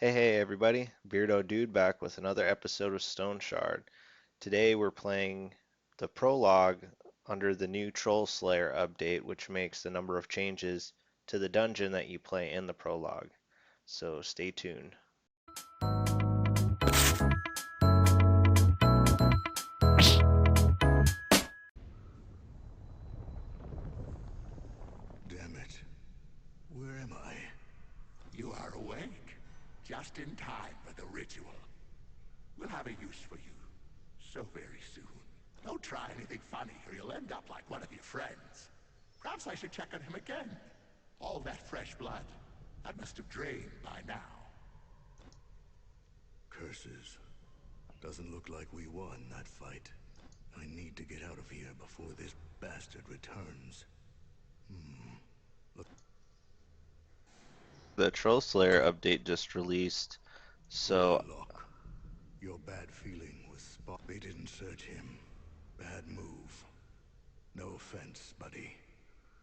Hey everybody, Beardo Dude back with another episode of Stoneshard. Today we're playing the prologue under the new Trollslayer update, which makes a number of changes to the dungeon that you play in the prologue. So stay tuned. Damn it. Where am I? You are awake, just in time for the ritual. We'll have a use for you, so very soon. Don't try anything funny or you'll end up like one of your friends. Perhaps I should check on him again. All that fresh blood, that must have drained by now. Curses. Doesn't look like we won that fight. I need to get out of here before this bastard returns. Look, The Trollslayer update just released, so Prologue. Your bad feeling was spot. They didn't search him. Bad move. No offense, buddy.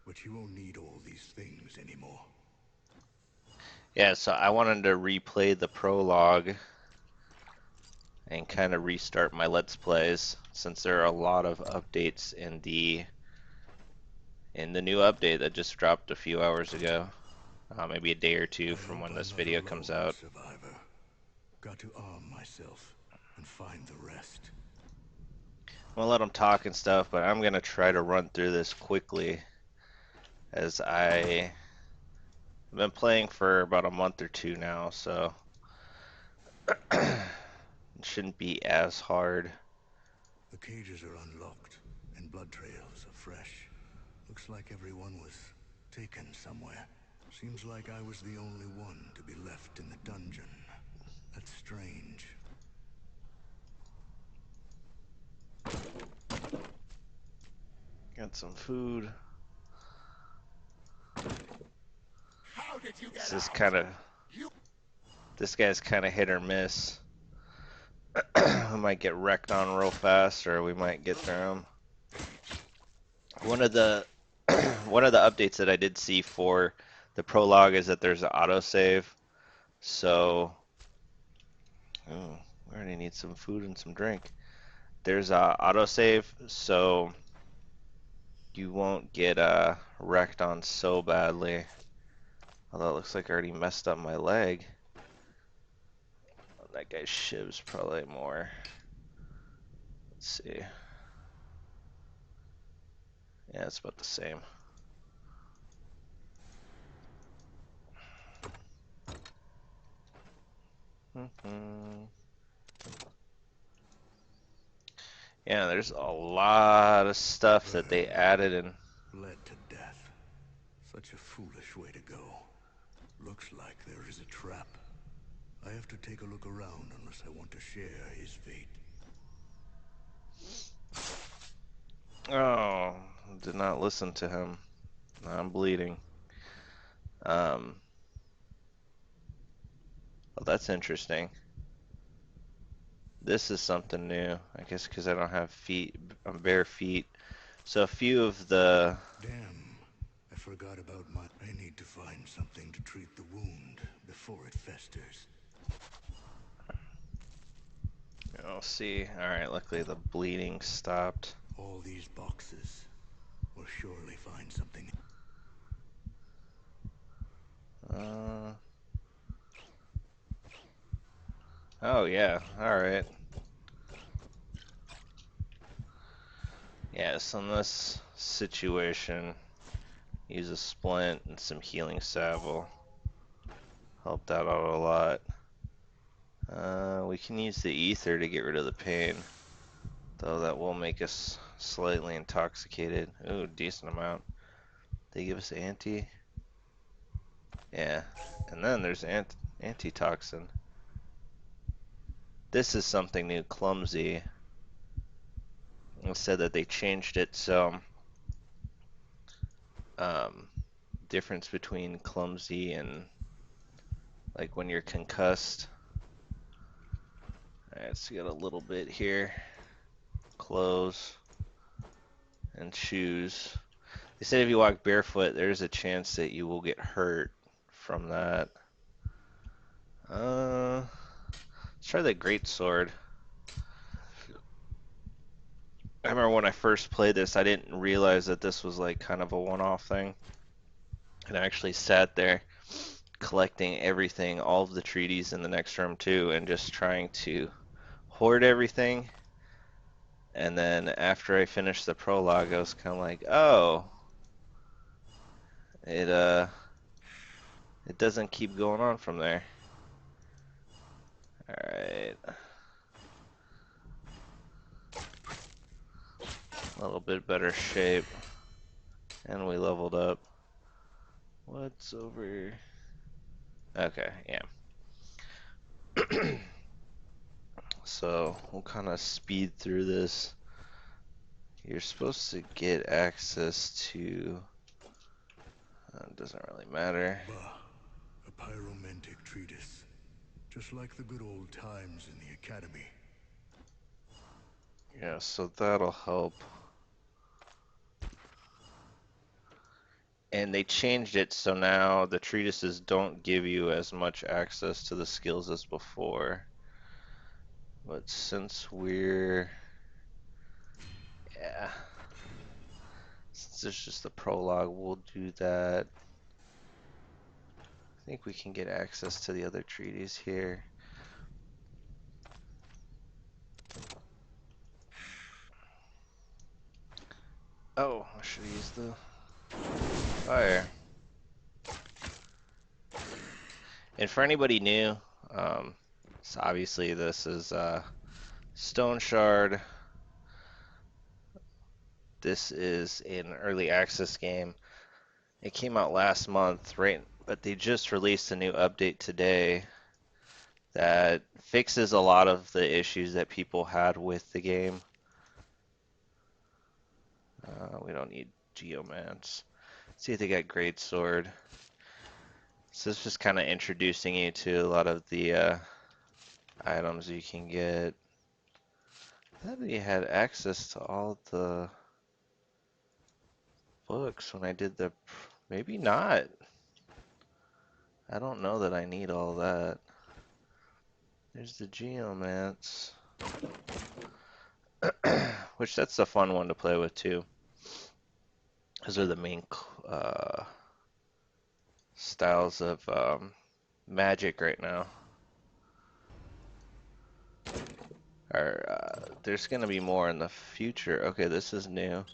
But you won't need all these things anymore. yeah, so I wanted to replay the prologue and kind of restart my Let's Plays since there are a lot of updates in the new update that just dropped a few hours ago. Maybe a day or two I from hope when I'm this not video comes alone, out. survivor. Got to arm myself and find the rest. I'm gonna let them talk and stuff, but I'm gonna try to run through this quickly as I've been playing for about a month or two now, so it shouldn't be as hard. The cages are unlocked, and blood trails are fresh. Looks like everyone was taken somewhere. Seems like I was the only one to be left in the dungeon. That's strange. Got some food. How did you This get is out? kind of You... this guy's kind of hit or miss. We might get wrecked on real fast, or we might get through him. One of the one of the updates that I did see for the prologue is that there's an autosave. So, oh, we already need some food and some drink. There's a autosave, so you won't get wrecked on so badly. Although it looks like I already messed up my leg. Oh, that guy's shiv's probably more. Let's see. Yeah, it's about the same. Yeah, there's a lot of stuff that they added in. Bled to death. Such a foolish way to go. Looks like there is a trap. I have to take a look around unless I want to share his fate. Oh, did not listen to him. I'm bleeding. Um, well, that's interesting. This is something new, I guess, because I don't have feet, I'm bare feet. So a few of the, Damn. I forgot about my... I need to find something to treat the wound before it festers. I'll see. All right, luckily the bleeding stopped. All these boxes will surely find something. Uh, oh yeah, all right. Yes, in this situation, use a splint and some healing salve will help that out a lot. We can use the ether to get rid of the pain, though that will make us slightly intoxicated. Ooh, decent amount. They give us anti. Yeah, and then there's antitoxin. This is something new, clumsy. It said that they changed it so um, difference between clumsy and like when you're concussed. Alright, let's get a little bit here. Clothes and shoes. They said if you walk barefoot, there's a chance that you will get hurt from that. Let's try the great sword. I remember when I first played this, I didn't realize that this was like kind of a one-off thing. And I actually sat there collecting everything, all of the treaties in the next room too, and just trying to hoard everything. And then after I finished the prologue, I was kind of like, oh, it it doesn't keep going on from there. All right, a little bit better shape, and we leveled up. What's over? Okay, yeah. So we'll kind of speed through this. You're supposed to get access to. It doesn't really matter. Bah, a pyromantic treatise. Just like the good old times in the academy. Yeah, so that'll help. And they changed it so now the treatises don't give you as much access to the skills as before. But since yeah, since it's just the prologue, we'll do that. I think we can get access to the other treaties here. Oh, I should use the fire. And for anybody new, so obviously this is Stoneshard. This is an early access game. It came out last month, right? But they just released a new update today that fixes a lot of the issues that people had with the game. We don't need Geomance. See if they got Great Sword. So it's just kind of introducing you to a lot of the items you can get. I thought you had access to all the books when I did the. Maybe not. I don't know that I need all that. There's the Geomance. Which that's a fun one to play with too. Those are the main styles of magic right now. There's gonna be more in the future. Okay, this is new.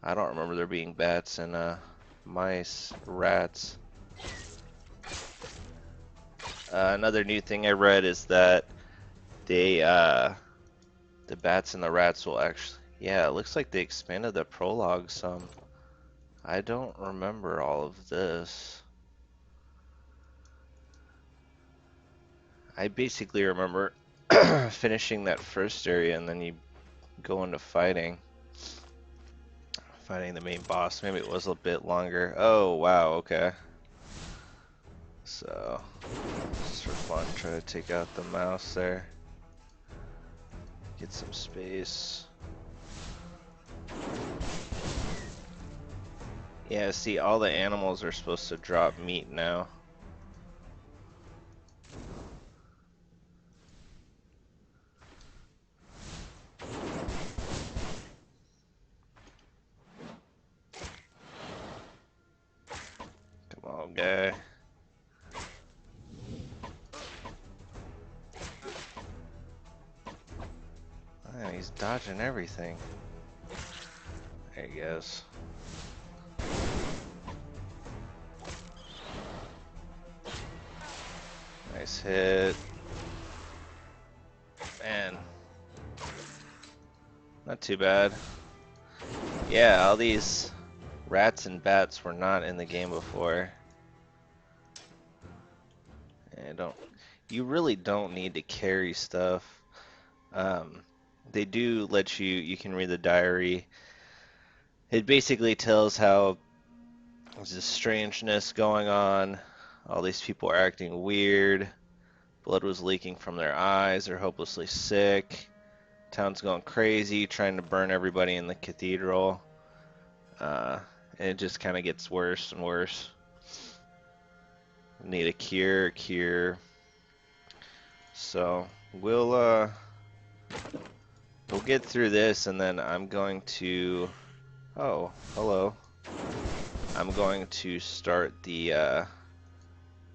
I don't remember there being bats and mice, rats. Another new thing I read is that they the bats and the rats will actually. Yeah, it looks like they expanded the prologue some. I don't remember all of this. I basically remember finishing that first area and then you go into fighting the main boss. Maybe it was a bit longer. Oh, wow, okay. So, just for fun, try to take out the mouse there. Get some space. Yeah, see, all the animals are supposed to drop meat now. Come on, guy. Man, he's dodging everything. There he goes. Nice hit. Man. Not too bad. Yeah, all these rats and bats were not in the game before. You really don't need to carry stuff. They do let you can read the diary. It basically tells how there's this strangeness going on. All these people are acting weird. Blood was leaking from their eyes. They're hopelessly sick. Town's going crazy, trying to burn everybody in the cathedral. And it just kind of gets worse and worse. Need a cure. So we'll we'll get through this, and then I'm going to. Oh, hello. I'm going to start the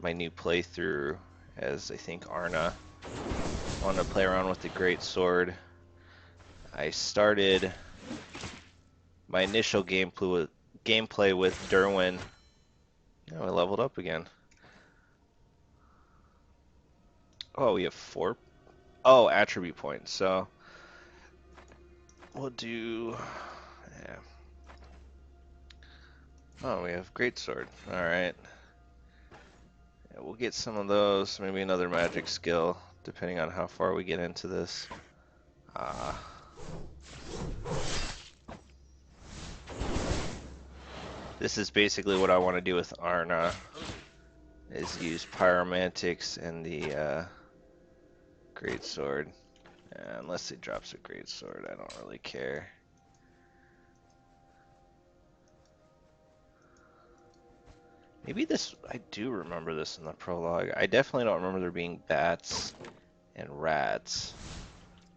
my new playthrough as I think Arna. I want to play around with the great sword. I started my initial gameplay with Derwin. Oh, I leveled up again. Oh, we have 4. Oh, attribute points. So we'll do. Yeah. Oh, we have greatsword. All right. Yeah, we'll get some of those. Maybe another magic skill, depending on how far we get into this. Ah. This is basically what I want to do with Arna. Is use pyromantics and the greatsword. Unless it drops a greatsword, I don't really care. Maybe this, I do remember this in the prologue. I definitely don't remember there being bats and rats.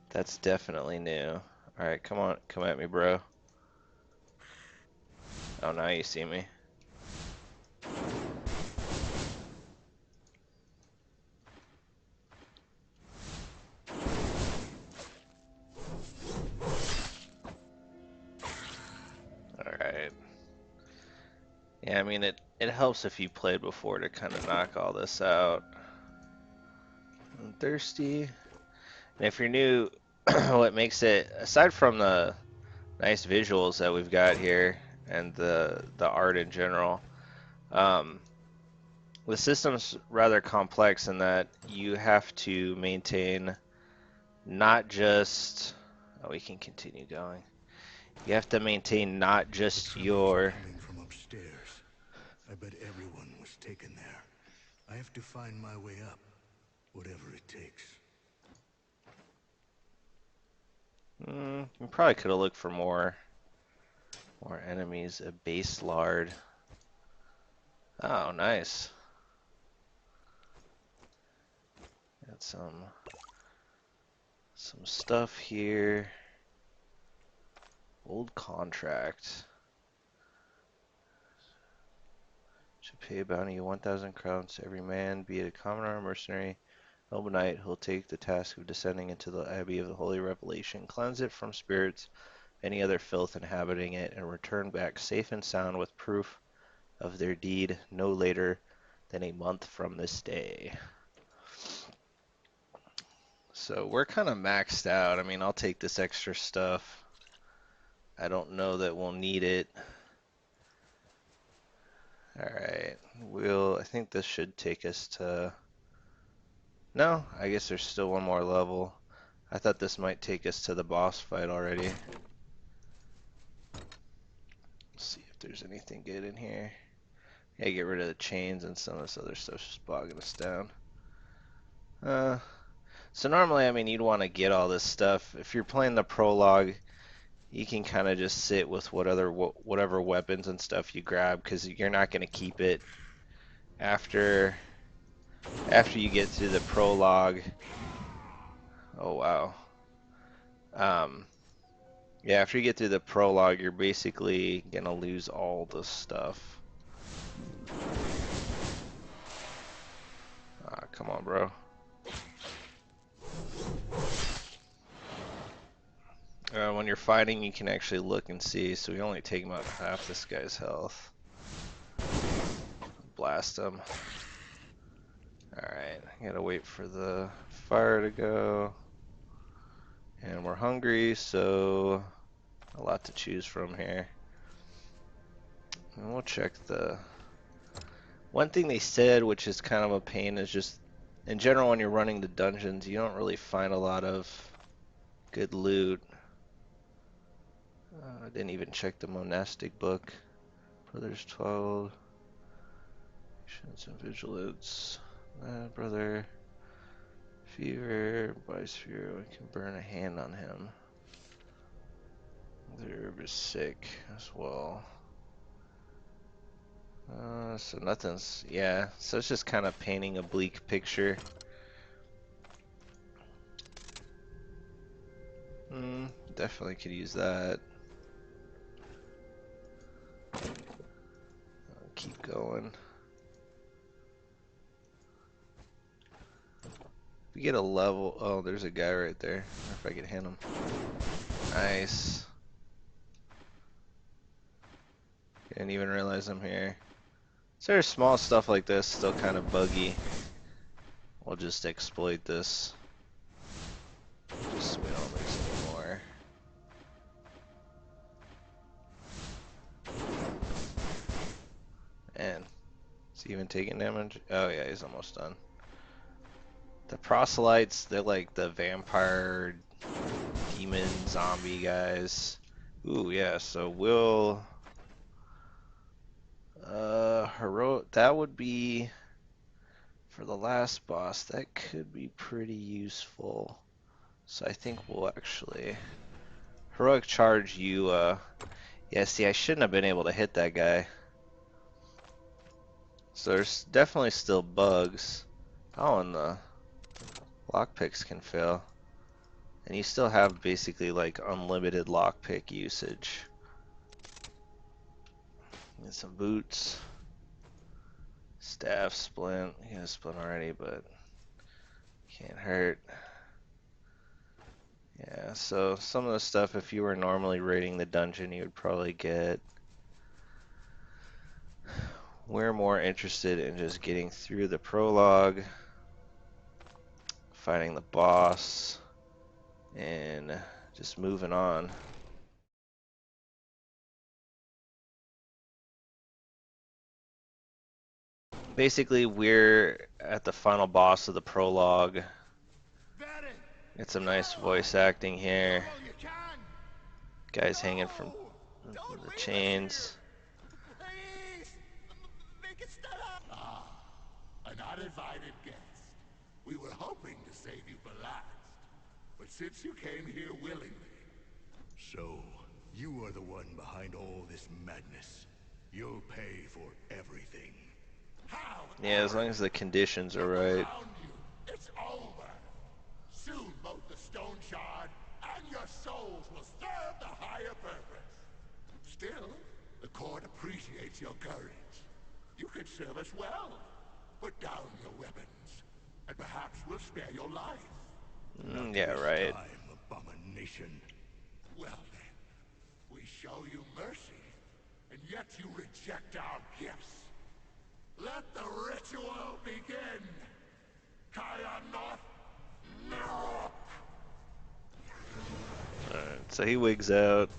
That's definitely new. Alright, come on, come at me, bro. Oh, now you see me. Alright. Yeah, I mean, it helps if you played before to kind of knock all this out. I'm thirsty. And if you're new, what makes it, aside from the nice visuals that we've got here and the art in general, the system's rather complex in that you have to maintain not just. Oh, we can continue going. You have to maintain not just The tremors are your. coming from upstairs. I bet everyone was taken there. I have to find my way up, whatever it takes. We probably could have looked for more enemies. A base lard. Oh, nice. Got some stuff here. Old contract. Should pay a bounty of 1,000 crowns to every man, be it a commoner or mercenary. Noble knight, who'll take the task of descending into the Abbey of the Holy Revelation, cleanse it from spirits, any other filth inhabiting it, and return back safe and sound with proof of their deed no later than a month from this day. So we're kind of maxed out. I mean, I'll take this extra stuff. I don't know that we'll need it. Alright, I think this should take us to. No, I guess there's still one more level. I thought this might take us to the boss fight already. Let's see if there's anything good in here. Yeah, get rid of the chains and some of this other stuff's just bogging us down. So normally, I mean, you'd want to get all this stuff. If you're playing the prologue, you can kind of just sit with whatever weapons and stuff you grab, because you're not going to keep it after you get through the prologue. Oh wow. Yeah, after you get through the prologue, you're basically gonna lose all the stuff. Ah, come on, bro. When you're fighting, you can actually look and see, so we only take about half this guy's health. Blast him. Alright, gotta wait for the fire to go. And we're hungry, so a lot to choose from here. And we'll check the. One thing they said, which is kind of a pain, is just in general when you're running the dungeons, you don't really find a lot of good loot. I didn't even check the monastic book. Brothers 12. Patience and vigilance. Brother. Fever. Biosphere. We can burn a hand on him. The herb is sick as well. So nothing's. Yeah, so it's just kind of painting a bleak picture. Definitely could use that. Keep going. We get a level. Oh, there's a guy right there. I wonder if I can hit him. Nice. Didn't even realize I'm here. So there's small stuff like this, still kind of buggy. We'll just exploit this. Just so we don't lose any more. Man, is he even taking damage? Oh yeah, he's almost done. The proselytes, they're like the vampire, demon, zombie guys. Ooh, yeah, so we'll... heroic, that would be... For the last boss, that could be pretty useful. So I think we'll actually... Heroic charge you, yeah, see, I shouldn't have been able to hit that guy. So there's definitely still bugs. Oh, and the lockpicks can fail. And you still have basically like unlimited lockpick usage. Get some boots. Staff splint. You got a splint already, but can't hurt. Yeah, so some of the stuff, if you were normally raiding the dungeon, you would probably get. We're more interested in just getting through the prologue, fighting the boss, and just moving on. Basically, we're at the final boss of the prologue. Get some nice voice acting here. Guys hanging from the chains. An uninvited guest. We were hoping to save you for last. But since you came here willingly... So, you are the one behind all this madness. You'll pay for everything. How? Yeah, as long as the conditions are right. Around you. It's over. Soon both the Stoneshard and your souls will serve the higher purpose. Still, the court appreciates your courage. You could serve us well. Put down your weapons, and perhaps we'll spare your life. Yeah, right. Time, abomination. Well then, we show you mercy, and yet you reject our gifts. Let the ritual begin. Kaya North, Mirror. Alright, so he wigs out.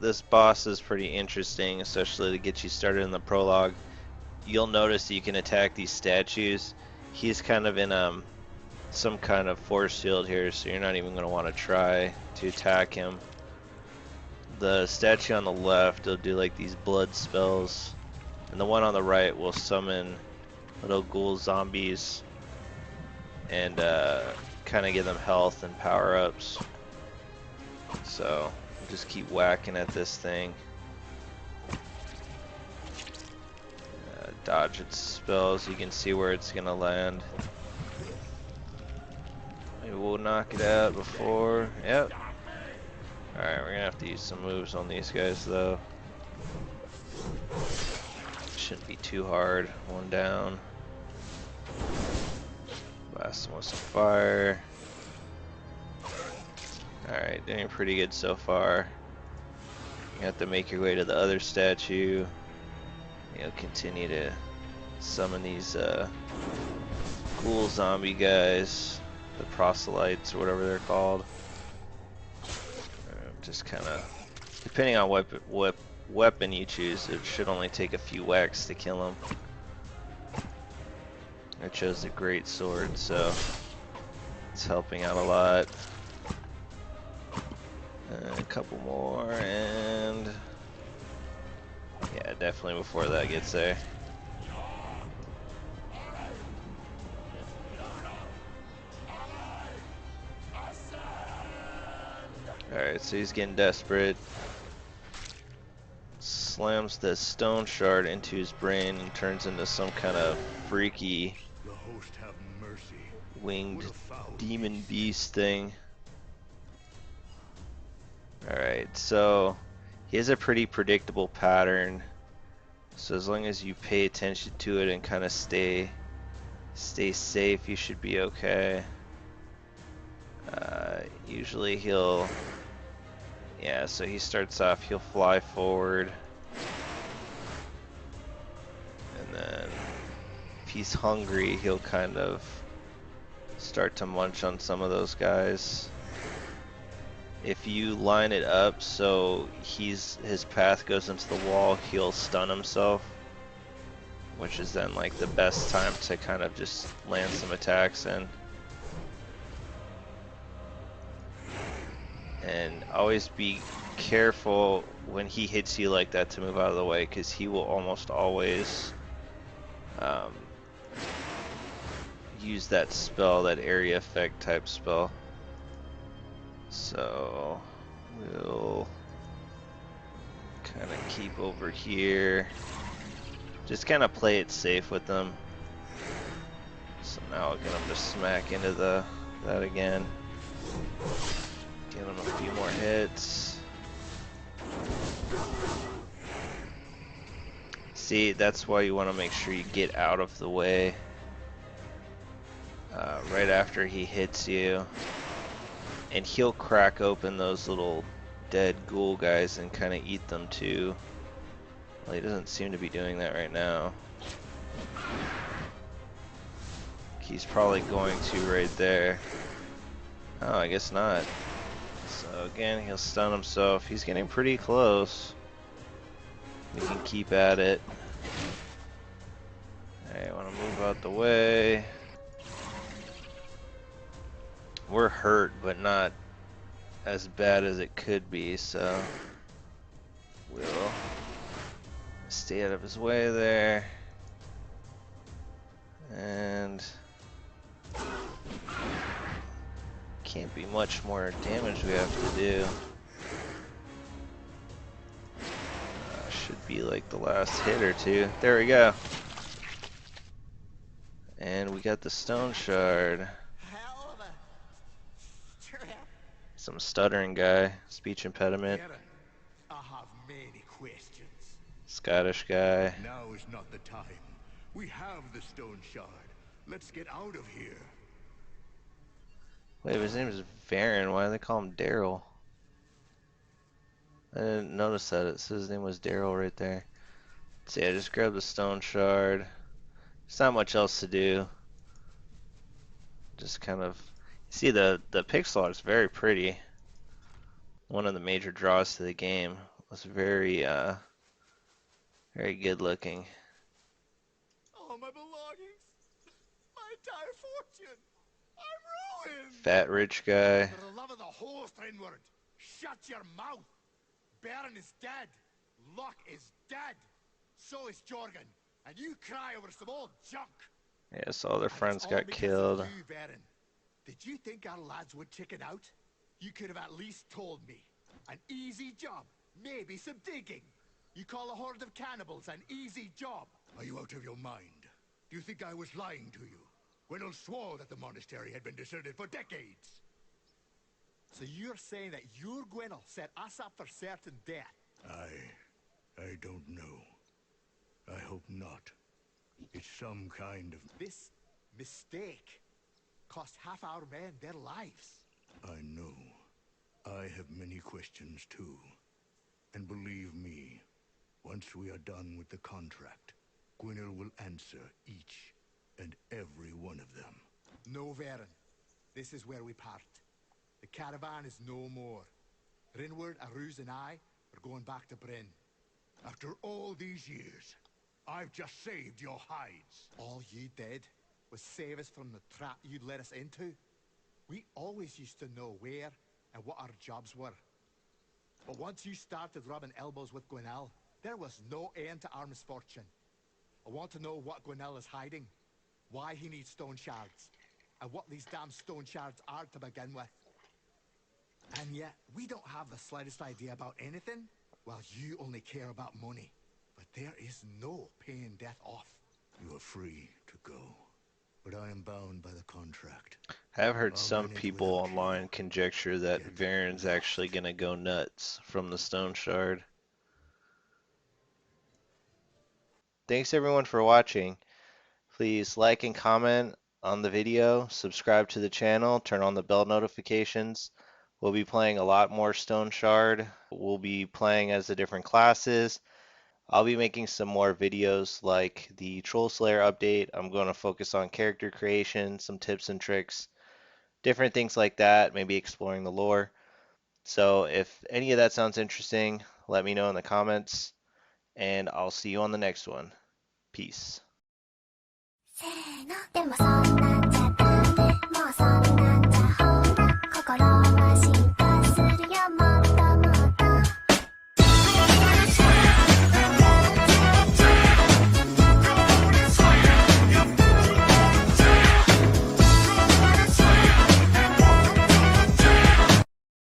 This boss is pretty interesting, especially to get you started in the prologue. You'll notice that you can attack these statues. He's kind of in some kind of force field here, so you're not even going to want to try to attack him. The statue on the left will do like these blood spells, and the one on the right will summon little ghoul zombies and kind of give them health and power-ups. So just keep whacking at this thing. Dodge its spells, you can see where it's gonna land. Maybe we'll knock it out before. Yep. Alright, we're gonna have to use some moves on these guys though. Shouldn't be too hard. One down. Blast them with some fire. Alright, doing pretty good so far. You have to make your way to the other statue. You'll continue to summon these ghoul zombie guys, the proselytes or whatever they're called. Just kind of, depending on what weapon you choose, it should only take a few whacks to kill them. I chose the great sword, so it's helping out a lot. A couple more, and yeah, definitely before that gets there. Alright, so he's getting desperate. Slams the stone shard into his brain and turns into some kind of freaky The host have mercy. winged What a foul demon beast. beast thing. Alright, so he has a pretty predictable pattern. So as long as you pay attention to it and kind of stay safe, you should be okay. Usually yeah, so he starts off, he'll fly forward. And then if he's hungry, he'll kind of start to munch on some of those guys. If you line it up so his path goes into the wall, he'll stun himself, which is then like the best time to kind of just land some attacks in. And always be careful when he hits you like that to move out of the way, because he will almost always use that spell, that area effect type spell. So we'll kind of keep over here. Just kind of play it safe with them. So now I'll get him to smack into that again. Give him a few more hits. See, that's why you want to make sure you get out of the way right after he hits you. And he'll crack open those little dead ghoul guys and kind of eat them too. Well, he doesn't seem to be doing that right now. He's probably going to right there. Oh, I guess not. So again, he'll stun himself. He's getting pretty close. We can keep at it. Alright, I want to move out the way. We're hurt, but not as bad as it could be, so we'll stay out of his way there. And can't be much more damage we have to do. Should be like the last hit or two. There we go. And we got the stone shard. Some stuttering guy, speech impediment. I have many questions. Scottish guy. Now is not the time. We have the stone shard. Let's get out of here. Wait, his name is Varen. Why do they call him Daryl? I didn't notice that. It says his name was Daryl right there. So yeah, just grab the stone shard. There's not much else to do. Just kind of see the pixel art is very pretty. One of the major draws to the game. Was very very good looking. All my belongings, my entire fortune. I'm ruined. Fat rich guy. For the love of the whole Thinward, shut your mouth. Baron is dead. Luck is dead. So is Jorgen. And you cry over some old junk. Yeah, so all their friends All got because killed. of you, Baron. Did you think our lads would chicken out? You could have at least told me. An easy job. Maybe some digging. You call a horde of cannibals an easy job. Are you out of your mind? Do you think I was lying to you? Gwynnel swore that the monastery had been deserted for decades. So you're saying that your Gwynnel set us up for certain death? I don't know. I hope not. It's some kind of... This mistake cost half our men their lives. I know. I have many questions too. And believe me, once we are done with the contract, Gwynnel will answer each and every one of them. No, Varen. This is where we part. The caravan is no more. Rinward, Aruz, and I are going back to Bryn. After all these years, I've just saved your hides. All you did was save us from the trap you'd led us into. We always used to know where and what our jobs were. But once you started rubbing elbows with Gwynnel, there was no end to our misfortune. I want to know what Gwynnel is hiding, why he needs stone shards, and what these damn stone shards are to begin with. And yet, we don't have the slightest idea about anything. Well, you only care about money. But there is no paying death off. You are free to go. But I am bound by the contract. I've heard I'll some manage people without you. online conjecture that Get Varen's actually lost. gonna go nuts from the Stone Shard. Thanks everyone for watching. Please like and comment on the video, subscribe to the channel, turn on the bell notifications. We'll be playing a lot more Stone Shard. We'll be playing as the different classes. I'll be making some more videos like the Trollslayer update. I'm going to focus on character creation, some tips and tricks, different things like that, maybe exploring the lore. So if any of that sounds interesting, let me know in the comments, and I'll see you on the next one. Peace. せーのでもそんな